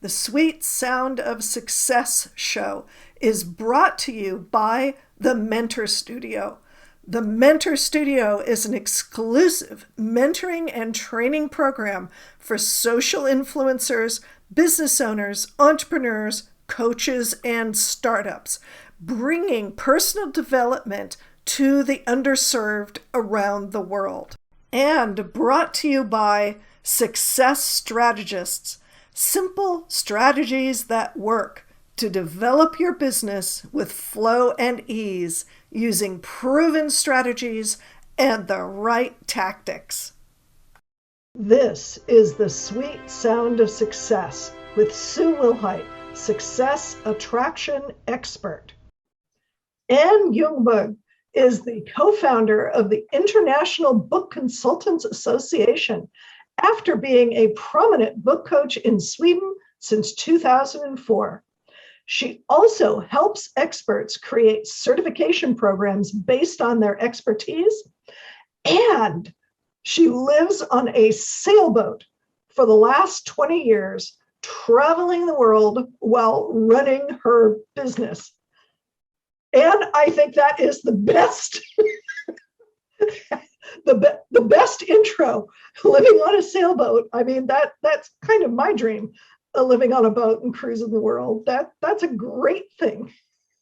The Sweet Sound of Success show is brought to you by the Mentor Studio. The Mentor Studio is an exclusive mentoring and training program for social influencers, business owners, entrepreneurs, coaches, and startups, bringing personal development to the underserved around the world. And brought to you by Success Strategists. Simple strategies that work to develop your business with flow and ease using proven strategies and the right tactics. This is the Sweet Sound of Success with Sue Wilhite, Success Attraction Expert. Anne Ljungberg is the co-founder of the International Book Consultants Association after being a prominent book coach in Sweden since 2004. She also helps experts create certification programs based on their expertise, and she lives on a sailboat for the last 20 years, traveling the world while running her business. And I think that is the best the best intro, living on a sailboat. I mean, that's kind of my dream, living on a boat and cruising the world. That's a great thing.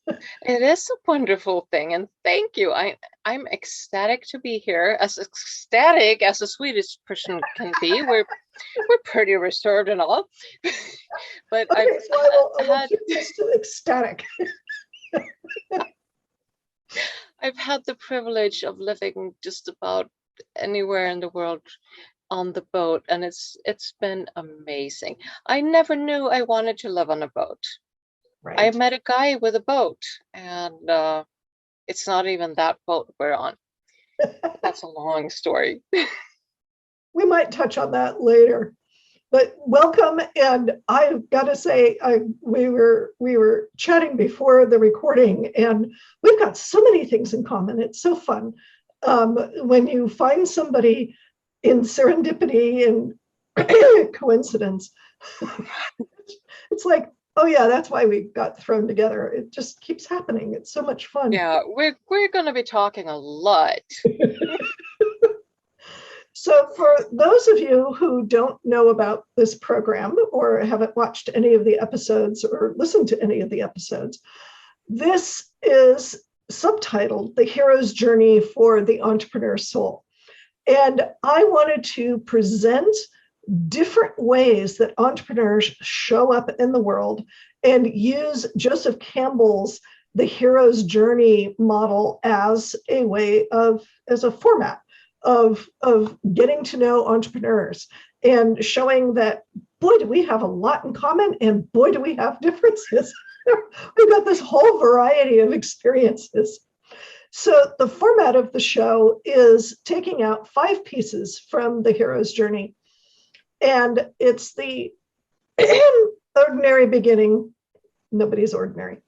It is a wonderful thing, and thank you. I'm ecstatic to be here, as ecstatic as a Swedish person can be. We're pretty reserved and all, but okay, so I will keep this to ecstatic. I've had the privilege of living just about anywhere in the world on the boat, and it's been amazing. I never knew I wanted to live on a boat. Right. I met a guy with a boat, and it's not even that boat we're on. That's a long story. We might touch on that later. But welcome, and I've got to say, we were chatting before the recording, and we've got so many things in common. It's so fun when you find somebody in serendipity and coincidence. It's like, oh yeah, that's why we got thrown together. It just keeps happening. It's so much fun. Yeah, we're going to be talking a lot. So for those of you who don't know about this program or haven't watched any of the episodes or listened to any of the episodes, this is subtitled The Hero's Journey for the Entrepreneur Soul. And I wanted to present different ways that entrepreneurs show up in the world and use Joseph Campbell's The Hero's Journey model as a format of getting to know entrepreneurs and showing that, boy, do we have a lot in common, and boy, do we have differences. We've got this whole variety of experiences. So the format of the show is taking out 5 pieces from the hero's journey. And it's the ordinary beginning. Nobody's ordinary.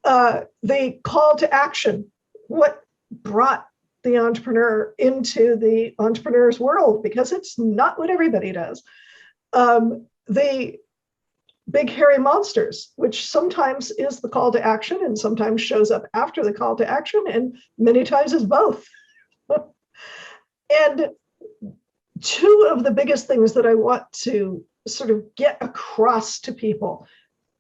The call to action. What brought the entrepreneur into the entrepreneur's world, because it's not what everybody does. The big hairy monsters, which sometimes is the call to action and sometimes shows up after the call to action, and many times is both. And 2 of the biggest things that I want to sort of get across to people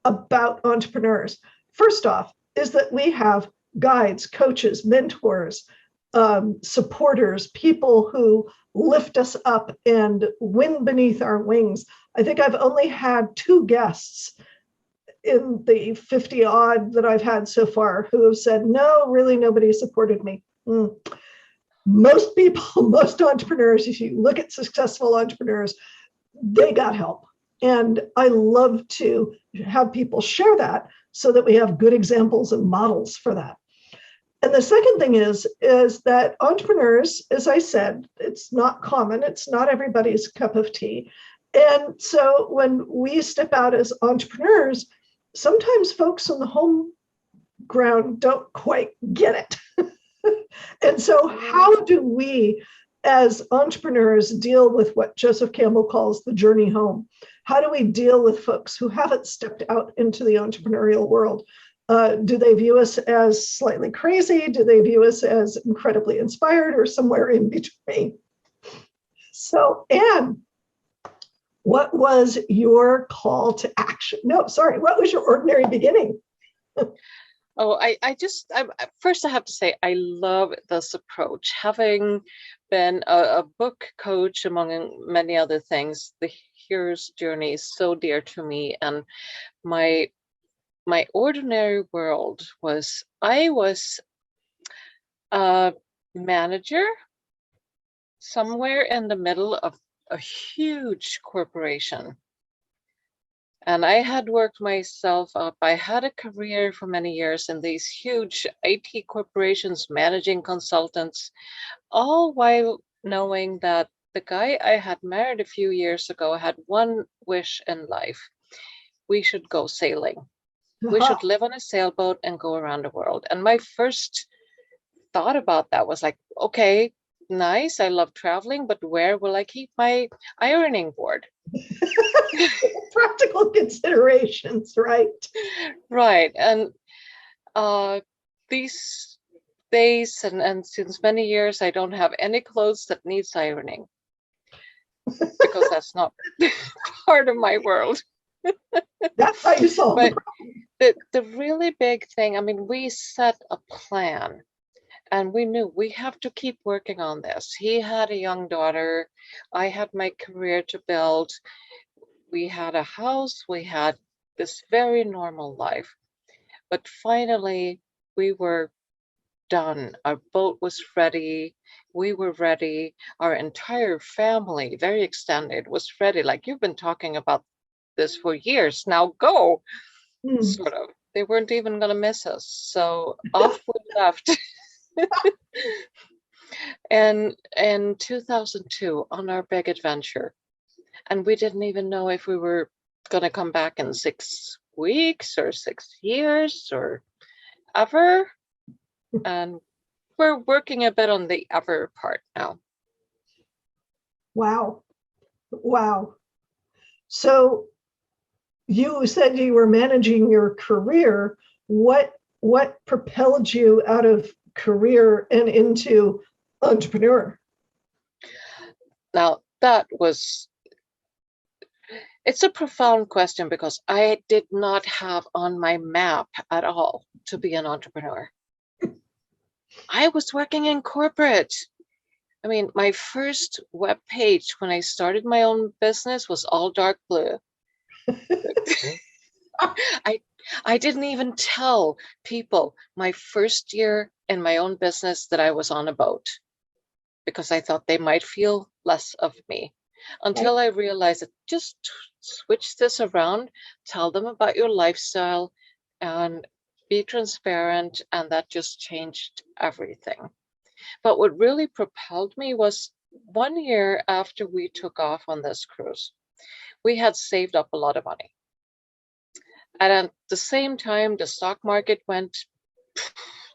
about entrepreneurs, first off, is that we have guides, coaches, mentors, supporters, people who lift us up and wind beneath our wings. I think I've only had 2 guests in the 50 odd that I've had so far who have said, no, really, nobody supported me. Most people, most entrepreneurs, if you look at successful entrepreneurs, they got help. And I love to have people share that so that we have good examples and models for that. And the second thing is that entrepreneurs, as I said, it's not common. It's not everybody's cup of tea. And so when we step out as entrepreneurs, sometimes folks on the home ground don't quite get it. And so how do we, as entrepreneurs, deal with what Joseph Campbell calls the journey home? how do we deal with folks who haven't stepped out into the entrepreneurial world? Do they view us as slightly crazy? Do they view us as incredibly inspired, or somewhere in between? So, Anne, what was your call to action? No, sorry, what was your ordinary beginning? Oh, first I have to say, I love this approach. Having been a book coach, among many other things, the hero's journey is so dear to me. And my ordinary world was, I was a manager somewhere in the middle of a huge corporation. And I had worked myself up. I had a career for many years in these huge IT corporations, managing consultants, all while knowing that the guy I had married a few years ago had one wish in life. We should go sailing. We should live on a sailboat and go around the world. And my first thought about that was like, okay, nice. I love traveling, but where will I keep my ironing board? Practical considerations, right? Right. And these days and since many years, I don't have any clothes that needs ironing because that's not part of my world. That's how you solve it. But the really big thing, I mean, we set a plan and we knew we have to keep working on this. He had a young daughter. I had my career to build. We had a house. We had this very normal life. But finally, we were done. Our boat was ready. We were ready. Our entire family, very extended, was ready. Like, you've been talking about this for years. Now go, sort of. They weren't even going to miss us. So off we left. And in 2002, on our big adventure. And we didn't even know if we were going to come back in 6 weeks or 6 years or ever. And we're working a bit on the ever part now. Wow. Wow. So you said you were managing your career. What propelled you out of career and into entrepreneur? Now, it's a profound question because I did not have on my map at all to be an entrepreneur. I was working in corporate. I mean, my first web page when I started my own business was all dark blue. I didn't even tell people my first year in my own business that I was on a boat because I thought they might feel less of me until I realized that just switch this around, tell them about your lifestyle and be transparent. And that just changed everything. But what really propelled me was 1 year after we took off on this cruise, we had saved up a lot of money. And at the same time, the stock market went,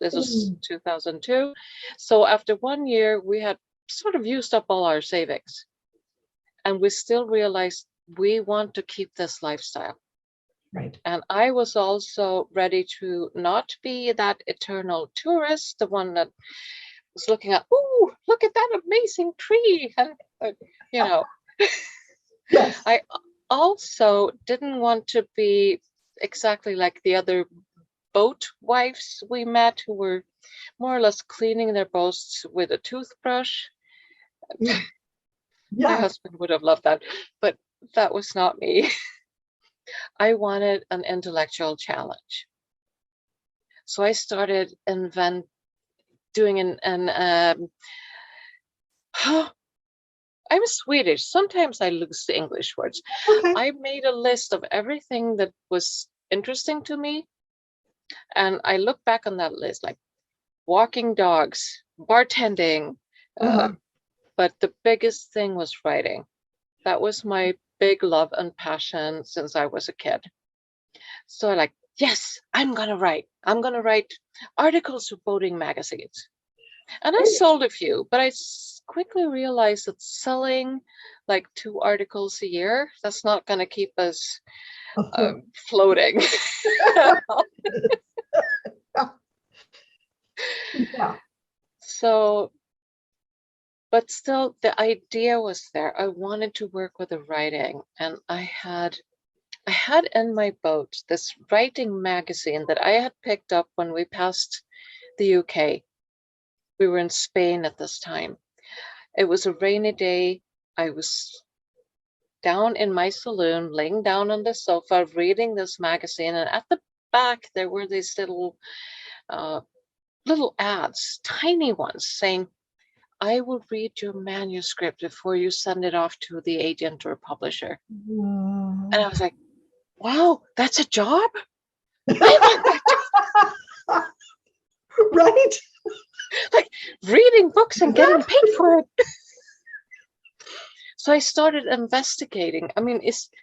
this was 2002. So after 1 year, we had sort of used up all our savings. And we still realized we want to keep this lifestyle. Right. And I was also ready to not be that eternal tourist, the one that was looking at, oh, look at that amazing tree. And, you know, yes. I also didn't want to be exactly like the other boat wives we met who were more or less cleaning their boats with a toothbrush. Yeah. My husband would have loved that, but that was not me. I wanted an intellectual challenge. So I started doing I'm Swedish. Sometimes I lose the English words. Okay. I made a list of everything that was interesting to me. And I look back on that list, like walking dogs, bartending. But the biggest thing was writing. That was my big love and passion since I was a kid. So like, yes, I'm going to write. I'm going to write articles for boating magazines. And I sold a few, but I quickly realized that selling like 2 articles a year. That's not going to keep us Afloat. floating. Yeah. So, but still, the idea was there. I wanted to work with the writing, and I had in my boat this writing magazine that I had picked up when we passed the UK. We were in Spain at this time. It was a rainy day. I was down in my saloon, laying down on the sofa, reading this magazine, and at the back there were these uh, little ads, tiny ones, saying, "I will read your manuscript before you send it off to the agent or publisher." And I was like, "Wow, that's a job! I want that job!" Right? Like reading books and getting paid for it. So I started investigating. I mean,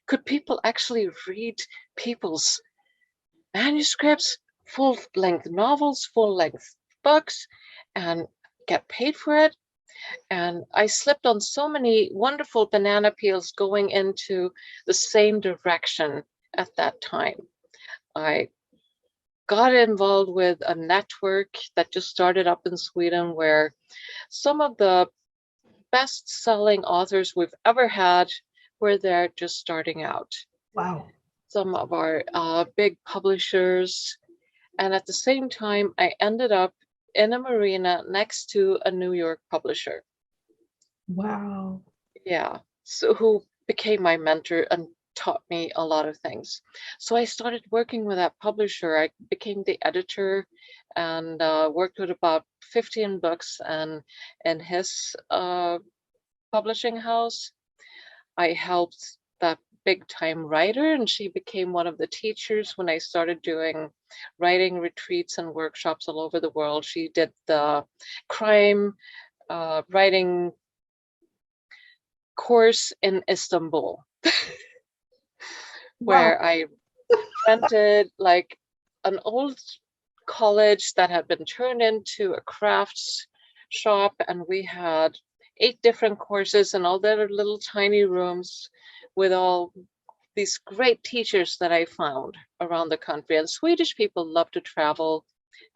could people actually read people's manuscripts, full-length novels, full-length books, and get paid for it? And I slipped on so many wonderful banana peels going into the same direction at that time. I got involved with a network that just started up in Sweden where some of the best-selling authors we've ever had were there just starting out. Wow. Some of our big publishers. And at the same time, I ended up in a marina next to a New York publisher. Wow. Yeah. So who became my mentor and taught me a lot of things. So I started working with that publisher. I became the editor and worked with about 15 books and in his publishing house. I helped that big time writer, and she became one of the teachers when I started doing writing retreats and workshops all over the world. She did the crime writing course in Istanbul, where Wow. I rented like an old college that had been turned into a crafts shop, and we had 8 different courses in all their little tiny rooms with all these great teachers that I found around the country. And Swedish people love to travel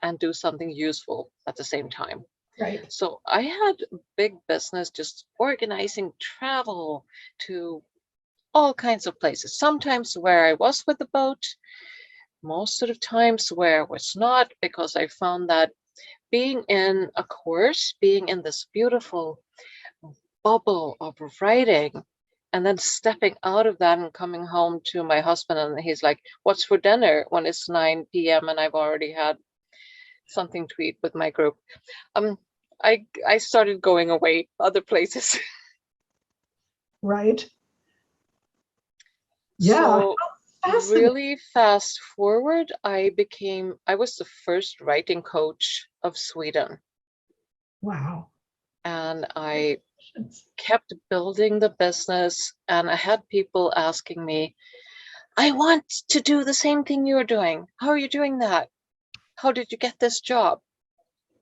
and do something useful at the same time. Right. So I had big business just organizing travel to all kinds of places, sometimes where I was with the boat, most of the times where I was not, because I found that being in a course, being in this beautiful bubble of writing, and then stepping out of that and coming home to my husband, and he's like, "What's for dinner?" when it's 9 p.m. and I've already had something to eat with my group. Um, I started going away other places. Right. Yeah. So Fascinating. really fast forward, I was the first writing coach of Sweden. Wow. And I kept building the business, and I had people asking me, "I want to do the same thing you're doing. How are you doing that? How did you get this job?"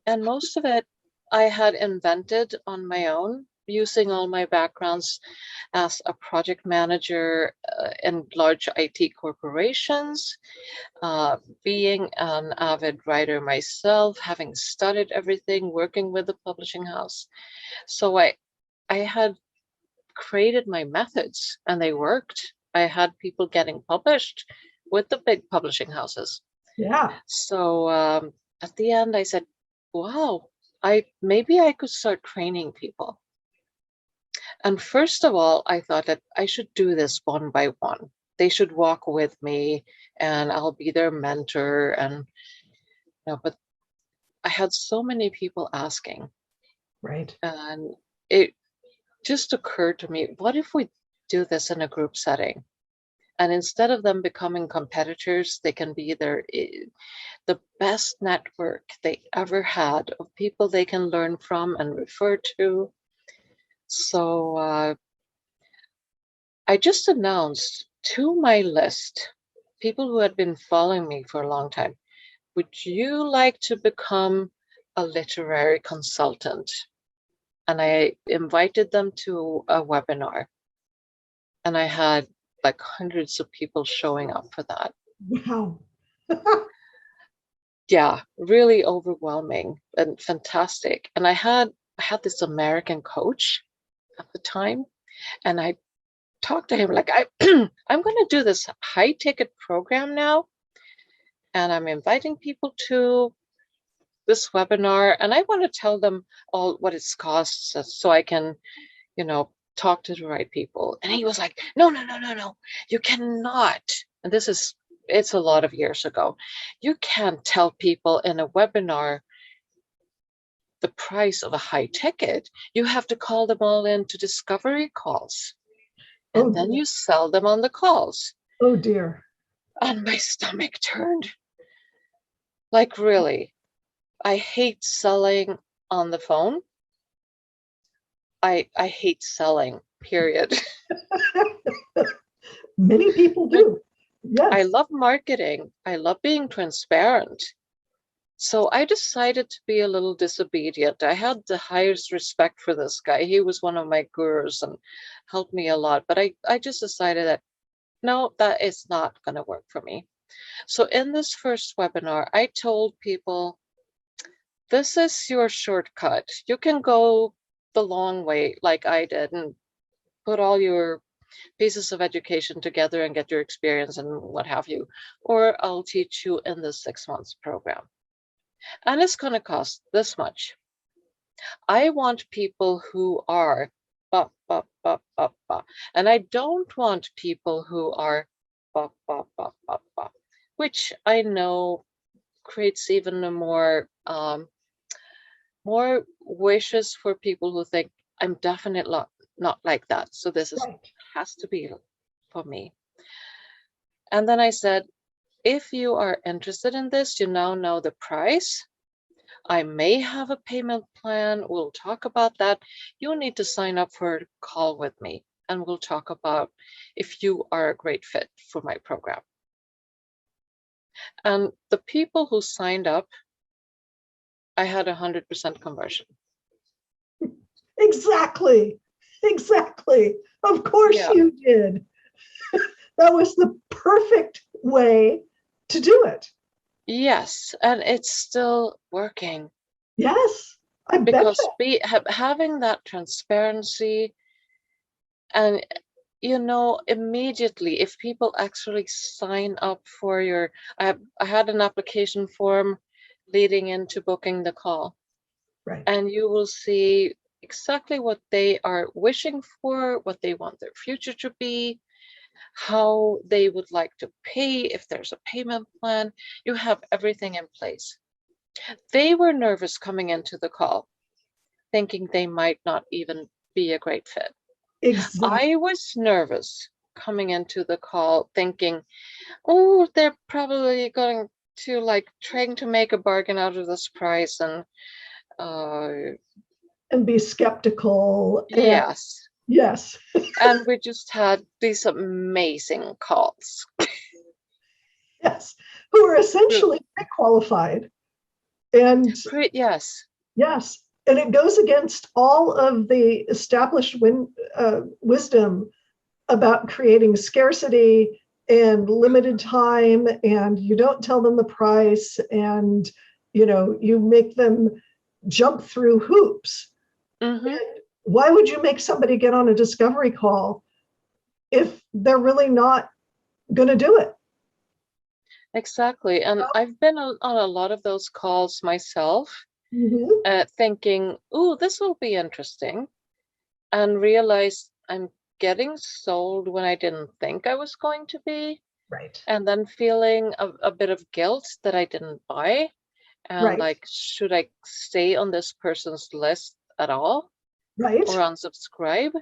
And most of it I had invented on my own, using all my backgrounds as a project manager in large IT corporations, being an avid writer myself, having studied everything, working with the publishing house. So I had created my methods and they worked. I had people getting published with the big publishing houses. Yeah. So at the end, I said, "Wow, maybe I could start training people." And first of all, I thought that I should do this one by one. They should walk with me, and I'll be their mentor. And but I had so many people asking, Right. and it just occurred to me, what if we do this in a group setting? And instead of them becoming competitors, they can be the best network they ever had of people they can learn from and refer to. So I just announced to my list, people who had been following me for a long time, "Would you like to become a literary consultant?" And I invited them to a webinar. And I had like hundreds of people showing up for that. Wow. Yeah, really overwhelming and fantastic. And I had this American coach at the time, and I talked to him like I'm going to do this high ticket program now, and I'm inviting people to this webinar, and I want to tell them all what it costs so I can, talk to the right people. And he was like, no, no, no, no, no, you cannot. And it's a lot of years ago. You can't tell people in a webinar the price of a high ticket. You have to call them all into discovery calls, Oh and then dear. you sell them on the calls. Oh dear. And my stomach turned. Like, really, I hate selling on the phone. I hate selling, period. Many people do. I Yes. love marketing. I love being transparent. So I decided to be a little disobedient. I had the highest respect for this guy. He was one of my gurus and helped me a lot. But I just decided that no, that is not going to work for me. So in this first webinar, I told people, this is your shortcut. You can go the long way like I did and put all your pieces of education together and get your experience and what have you. Or I'll teach you in this 6 months program. And it's going to cost this much. I want people who are ba, ba, ba, ba, ba. And I don't want people who are ba, ba, ba, ba, ba, which I know creates even a more wishes for people who think I'm definitely not like that. So this Right. has to be for me. And then I said, if you are interested in this, you now know the price. I may have a payment plan. We'll talk about that. You need to sign up for a call with me, and we'll talk about if you are a great fit for my program. And the people who signed up, I had 100% conversion. Exactly. Exactly. Of course Yeah. you did. That was the perfect way to do it. Yes, and it's still working Yes, I betcha. because having that transparency and immediately if people actually sign up for I had an application form leading into booking the call, Right. and you will see exactly what they are wishing for, what they want their future to be, how they would like to pay, if there's a payment plan. You have everything in place. They were nervous coming into the call, thinking they might not even be a great fit. Exactly. I was nervous coming into the call thinking, oh, they're probably going to like trying to make a bargain out of this price. And And be skeptical. And yes, yes, and we just had these amazing calls. yes, who are Re- essentially qualified. And Yes, yes, and it goes against all of the established wisdom about creating scarcity and limited time, and you don't tell them the price, and you make them jump through hoops. hmm Why would you make somebody get on a discovery call if they're really not going to do it? exactly. And I've been on a lot of those calls myself, Mm-hmm. thinking, oh, this will be interesting, and realized I'm getting sold when I didn't think I was going to be, Right. and then feeling a bit of guilt that I didn't buy, and Right. like, should I stay on this person's list at all or Right. unsubscribe?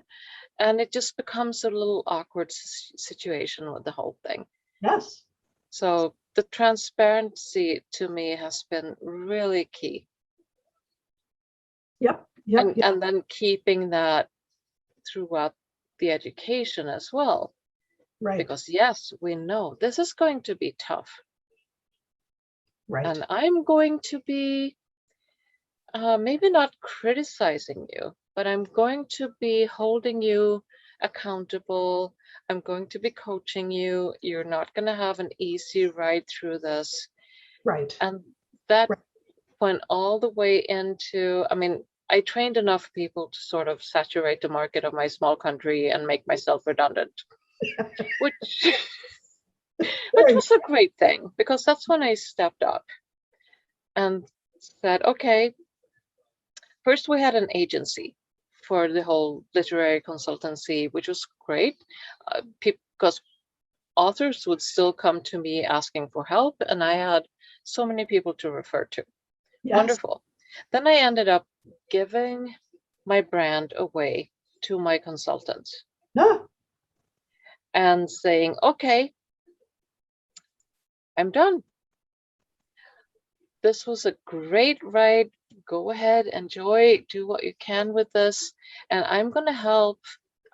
And it just becomes a little awkward situation with the whole thing. Yes. So the transparency to me has been really key. Yep. Yep. And Yep. and then keeping that throughout the education as well. Right. Because yes, we know this is going to be tough. Right. And I'm going to be maybe not criticizing you, but I'm going to be holding you accountable. I'm going to be coaching you. You're not going to have an easy ride through this. Right. And that Right. went all the way into, I mean, I trained enough people to sort of saturate the market of my small country and make myself redundant, which which was a great thing, because that's when I stepped up and said, okay, first we had an agency for the whole literary consultancy, which was great, because authors would still come to me asking for help, and I had so many people to refer to. Yes. Wonderful. Then I ended up giving my brand away to my consultants and saying, okay, I'm done. This was a great ride. Go ahead, enjoy, do what you can with this. And I'm going to help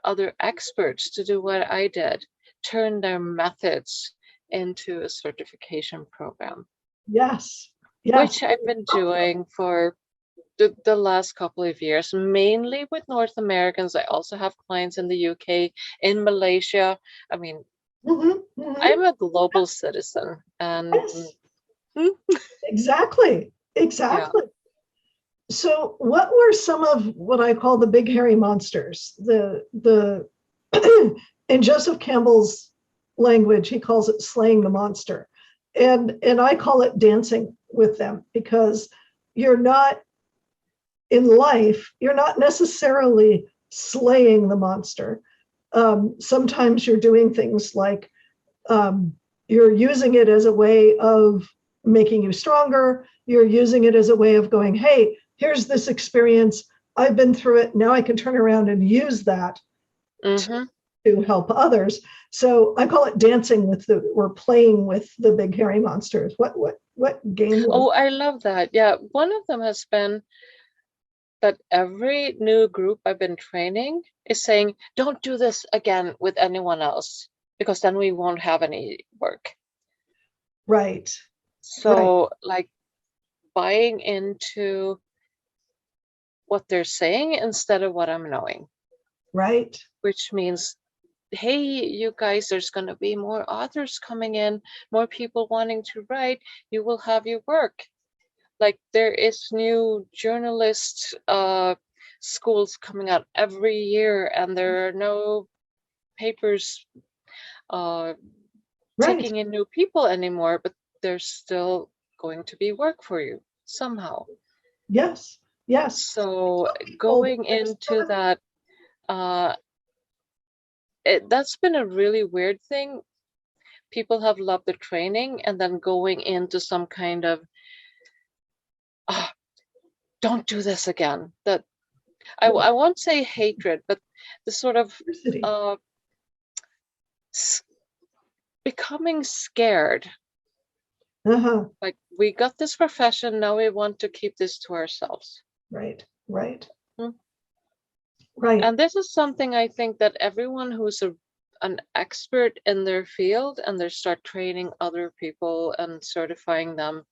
other experts to do what I did, turn their methods into a certification program. Yes. Which I've been doing for the last couple of years, mainly with North Americans. I also have clients in the UK, in Malaysia. I mean, I'm a global citizen. And Exactly. Yeah. So what were some of what I call the big hairy monsters? The in Joseph Campbell's language, he calls it slaying the monster. And I call it dancing with them, because you're not in life, you're not necessarily slaying the monster. Sometimes you're doing things like you're using it as a way of making you stronger. You're using it as a way of going, hey, here's this experience. I've been through it. Now I can turn around and use that to help others. So I call it dancing with or playing with the big hairy monsters. What game? I love that. Yeah. One of them has been that every new group I've been training is saying, don't do this again with anyone else, because then we won't have any work. Right. So like buying into what they're saying instead of what I'm knowing. Right. Which means, hey, you guys, there's going to be more authors coming in, more people wanting to write. You will have your work. Like there is new journalist schools coming out every year, and there are no papers taking in new people anymore, but there's still going to be work for you somehow. Yes. Yes. So going into that, that's been a really weird thing. People have loved the training, and then going into some kind of, don't do this again. That I won't say hatred, but the sort of becoming scared. Like, we got this profession, now we want to keep this to ourselves. Right. Right. And this is something I think that everyone who's an expert in their field, and they start training other people and certifying them,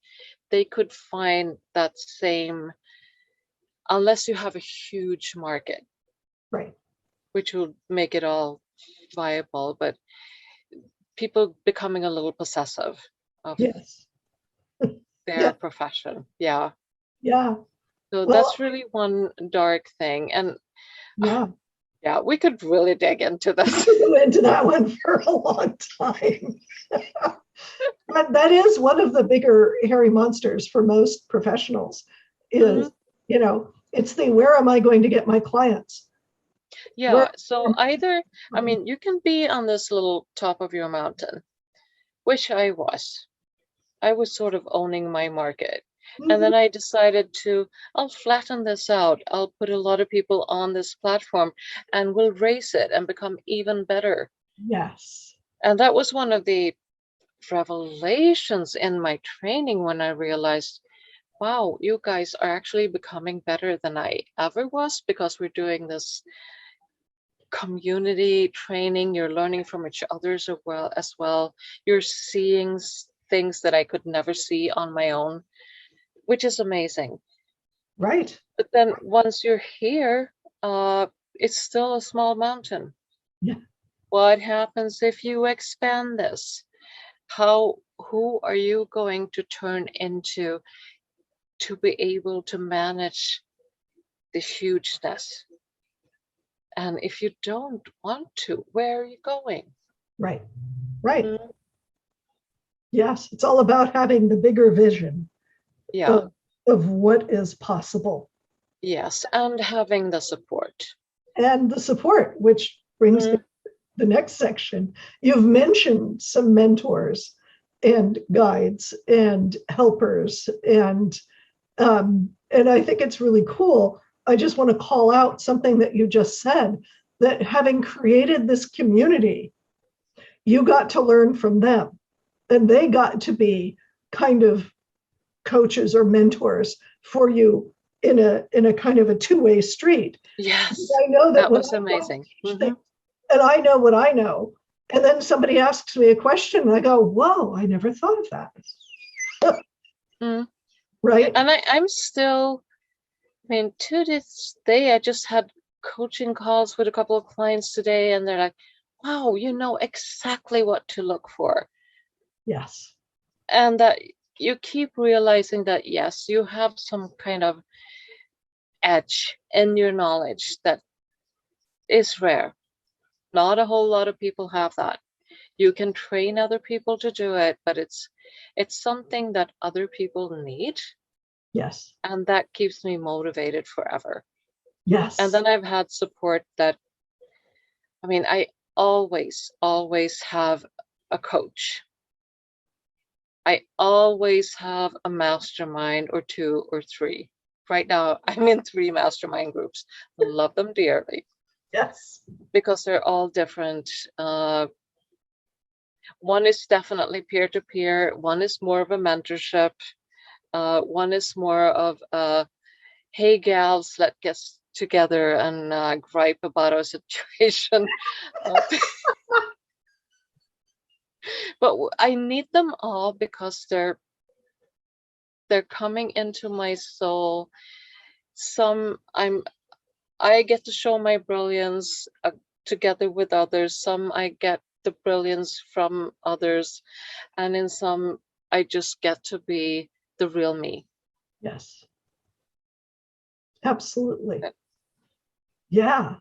they could find that same, unless you have a huge market, right, which will make it all viable, but people becoming a little possessive of their profession. Yeah. So that's really one dark thing. And yeah, we could really dig into this. We could go into that one for a long time. But that is one of the bigger hairy monsters for most professionals is, it's the, where am I going to get my clients? Yeah. So either, I mean, you can be on this little top of your mountain, which I was sort of owning my market. And then I decided I'll flatten this out. I'll put a lot of people on this platform, and we'll raise it and become even better. Yes. And that was one of the revelations in my training, when I realized, wow, you guys are actually becoming better than I ever was, because we're doing this community training. You're learning from each other as well. You're seeing things that I could never see on my own, which is amazing. Right. But then once you're here, it's still a small mountain. Yeah. What happens if you expand this? Who are you going to turn into to be able to manage the hugeness? And if you don't want to, where are you going? Right. Right. Mm, Yes. It's all about having the bigger vision yeah. of what is possible. Yes. And having the support. And the support, which brings me Mm, to the next section. You've mentioned some mentors and guides and helpers, and I think it's really cool. I just want to call out something that you just said, that having created this community, you got to learn from them, and they got to be kind of coaches or mentors for you in a kind of a two-way street. yes. I know that That when was I go amazing. teach things, and I know what I know, and then somebody asks me a question, and I go, "Whoa, I never thought of that." Mm. Right? And I'm still, I mean, to this day, I just had coaching calls with a couple of clients today, and they're like, wow, you know exactly what to look for. Yes. And that you keep realizing that, yes, you have some kind of edge in your knowledge that is rare. Not a whole lot of people have that. You can train other people to do it, but it's something that other people need, Yes. and that keeps me motivated forever. Yes. And then I've had support that, I mean, I always have a coach. I always have a mastermind or two or three. Right now, I'm in 3 mastermind groups. Love them dearly Yes. because they're all different. One is definitely peer-to-peer. One is more of a mentorship. One is more of a, hey, gals, let's get together and gripe about our situation. But I need them all because they're coming into my soul. I get to show my brilliance together with others. Some I get the brilliance from others, and in some I just get to be the real me. Yes. Absolutely. Yeah.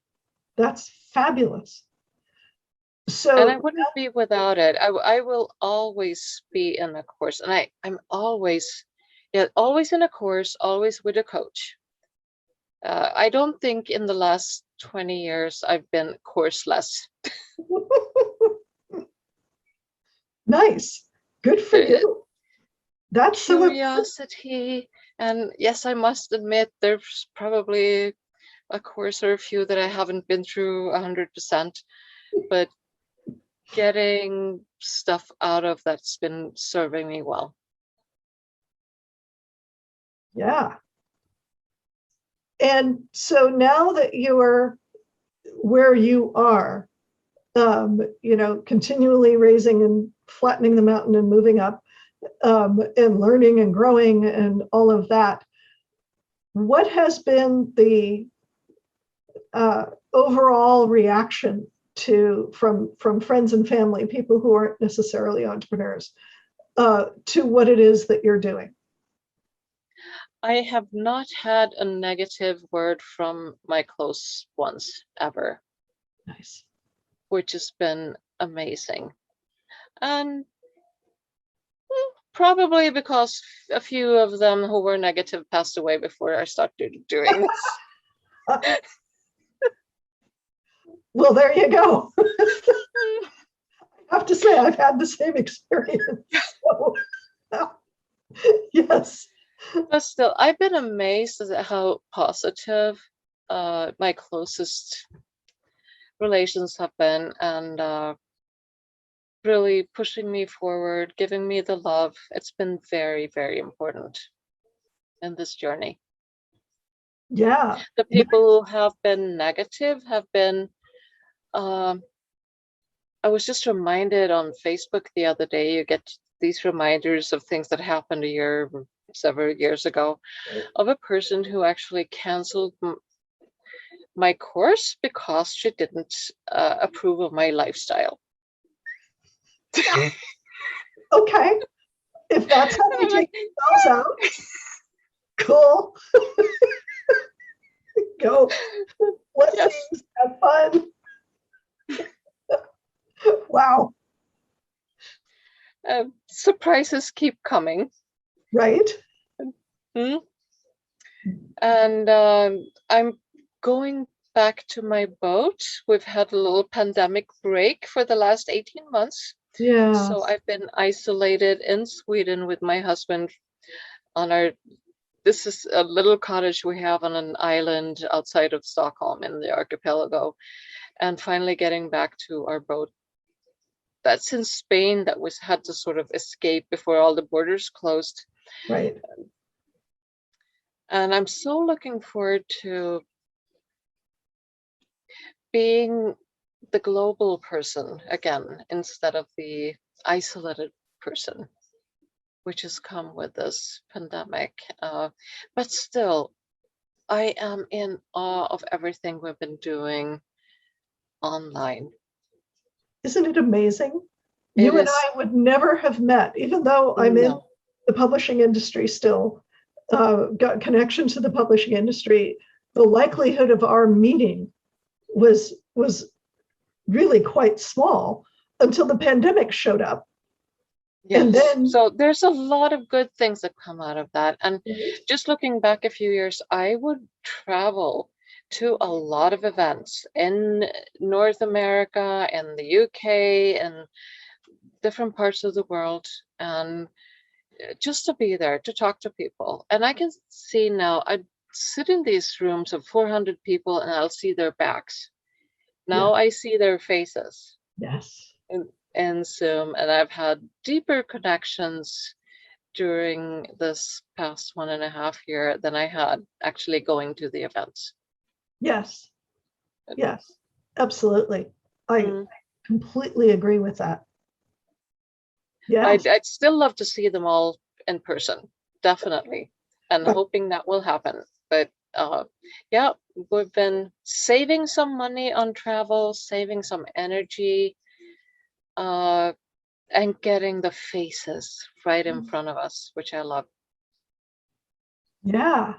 That's fabulous. So, And I wouldn't be without it. I will always be in a course, and I'm always, yeah, always in a course, always with a coach. I don't think in the last 20 years I've been courseless. nice. Good for The you. That's so important. curiosity, and yes, I must admit there's probably a course or a few that I haven't been through 100%, but getting stuff out of that's been serving me well. Yeah. And so now that you're where you are, continually raising and flattening the mountain and moving up, and learning and growing and all of that, what has been the overall reaction from friends and family, people who aren't necessarily entrepreneurs, to what it is that you're doing? I have not had a negative word from my close ones ever. Nice. Which has been amazing. And probably because a few of them who were negative passed away before I started doing this. Well, there you go. I have to say, I've had the same experience. So, yes. But still, I've been amazed at how positive my closest relations have been, and really pushing me forward, giving me the love. It's been very, very important in this journey. Yeah. The people who have been negative have been, I was just reminded on Facebook the other day, you get these reminders of things that happened several years ago, of a person who actually canceled my course because she didn't approve of my lifestyle. Okay. If that's how they take themselves out, cool. Go. Blessings. Yes. Have fun. Wow. Surprises keep coming. Right. Mm-hmm. And I'm going back to my boat. We've had a little pandemic break for the last 18 months. Yeah. So I've been isolated in Sweden with my husband on this is a little cottage we have on an island outside of Stockholm in the archipelago, and finally getting back to our boat that's in Spain that had to sort of escape before all the borders closed. Right. And I'm so looking forward to being the global person again instead of the isolated person, which has come with this pandemic. But still, I am in awe of everything we've been doing online. Isn't it amazing? You and I would never have met, even though I'm in the publishing industry still, got connection to the publishing industry. The likelihood of our meeting was really quite small until the pandemic showed up. Yes. And then, so there's a lot of good things that come out of that. And just looking back a few years, I would travel to a lot of events in North America and the UK and different parts of the world, and just to be there, to talk to people. And I can see now, I sit in these rooms of 400 people and I'll see their backs. Now I see their faces. Yes. In Zoom, and I've had deeper connections during this past 1.5 years than I had actually going to the events. Yes. Yes, absolutely. I completely agree with that. Yes. I'd still love to see them all in person, definitely, and hoping that will happen. But yeah, we've been saving some money on travel, saving some energy, and getting the faces right in front of us, which I love. Yeah.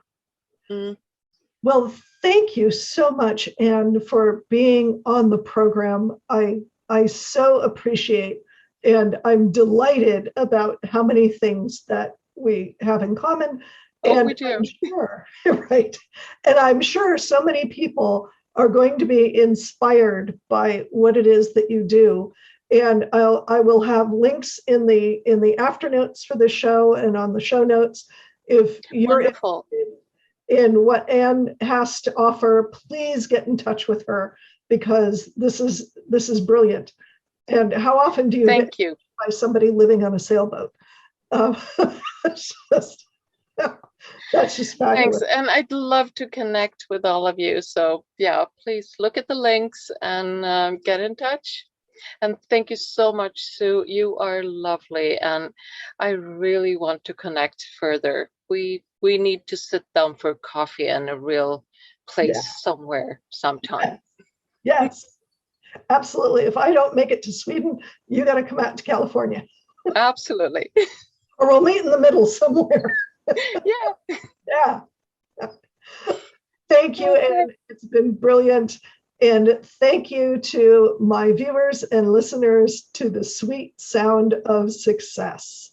Well, thank you so much, Anne, for being on the program. I so appreciate, and I'm delighted about how many things that we have in common. And we do. I'm sure, right. And I'm sure so many people are going to be inspired by what it is that you do. And I will have links in the after notes for the show and on the show notes. If you're interested in what Anne has to offer, please get in touch with her, because this is brilliant. And how often do you get by somebody living on a sailboat? That's just fabulous. Thanks. And I'd love to connect with all of you. So yeah, please look at the links and get in touch. And thank you so much, Sue. You are lovely, and I really want to connect further. We need to sit down for coffee in a real place somewhere sometime. Yes, absolutely. If I don't make it to Sweden, you got to come out to California. Absolutely. Or we'll meet in the middle somewhere. Yeah. Thank you, and it's been brilliant. And thank you to my viewers and listeners to the sweet sound of success.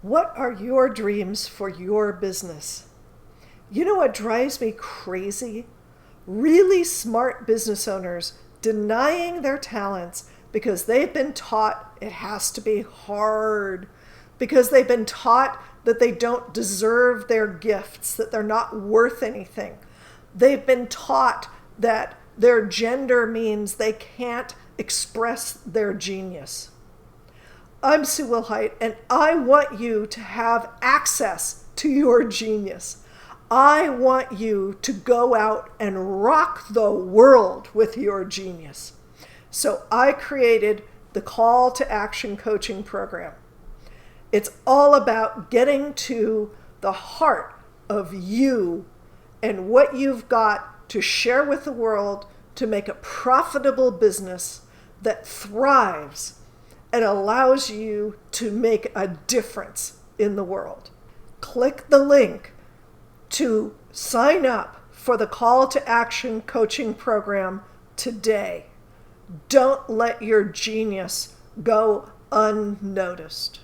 What are your dreams for your business? You know what drives me crazy? really smart business owners denying their talents because they've been taught it has to be hard, because they've been taught that they don't deserve their gifts, that they're not worth anything. They've been taught that their gender means they can't express their genius. I'm Sue Wilhite, and I want you to have access to your genius. I want you to go out and rock the world with your genius. So I created the Call to Action Coaching Program. It's all about getting to the heart of you and what you've got to share with the world to make a profitable business that thrives and allows you to make a difference in the world. Click the link to sign up for the Call to Action Coaching Program today. Don't let your genius go unnoticed.